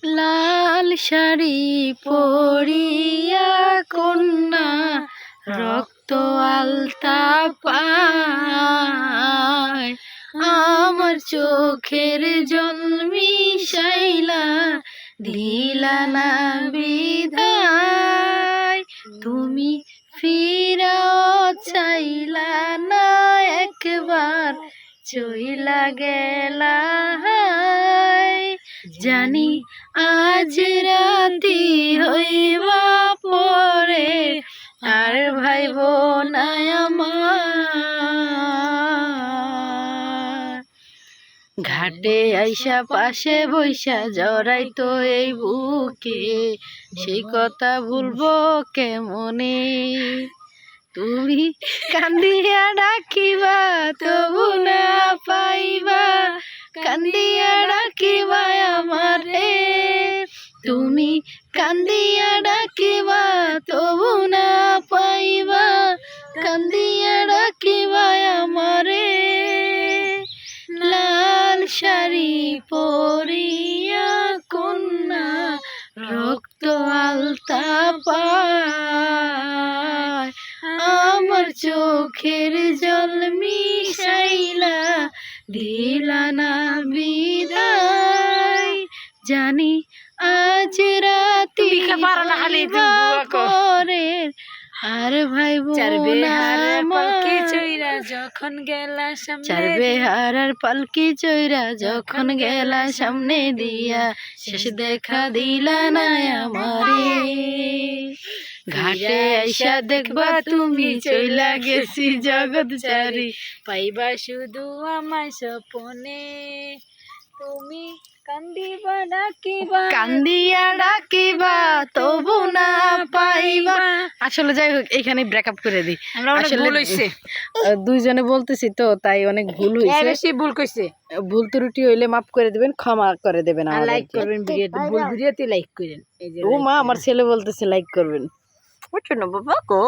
লাল শাড়ি পরিয়া কন্যা রক্ত আলতা পায়, আমার চোখের জল মিশাইলা দিলা না বিদায়। তুমি ফিরাও চাইলা না একবার, চইলা গেলা হায়। জানি আজ রাতি হইবা পরে, আর ভাইব না আমার। ঘাটে আইসা পাশে বৈশা জড়াইতো এই বুকে, সেই কথা ভুলবো কেমনে। তুমি কান্দিয়া ডাকিবা তবু না পাইবা, কান্দিয়া ডাকিবা আমারে। তুমি কান্দিয়া ডাকিবা তবু না পাইবা, কান্দিয়া ডাকিবা আমারে। লাল শাড়ি পরিয়া কন্যা রক্ত আলতা পায়, আমার চোখের জল মিশাইলা দিলা না বিদায়। জানি আজ রাতি করে, আর ভাইব না যখন গেলা সামনে, চার বেহার আর পালকি চইরা যখন গেলা সামনে দিয়া, শেষ দেখা দিলা না আমারে। ঘাটে আইসা দেখবা তুমি চইলা গেছি জগৎ চারি, পাইবা শুধু আমায় স্বপনে। তুমি কান্দিবা ডাকিবা, কান্দিয়া ডাকিবা তবু না পাইবা। আসলে যাই হোক এখানে ব্রেকআপ করে দিই। আসলে ভুল হইছে, দুইজনে বলতেছি তো তাই অনেক ভুল হইছে। বেশি ভুল কইছে। ভুল ত্রুটি হইলে মাফ করে দিবেন, ক্ষমা করে দেবেন। লাইক করবেন ভিডিওতে, ভুল ভিডিওতে লাইক করেন। এই যে ও মা, আমার ছেলে বলতেছে লাইক করবেন। বাবা গো।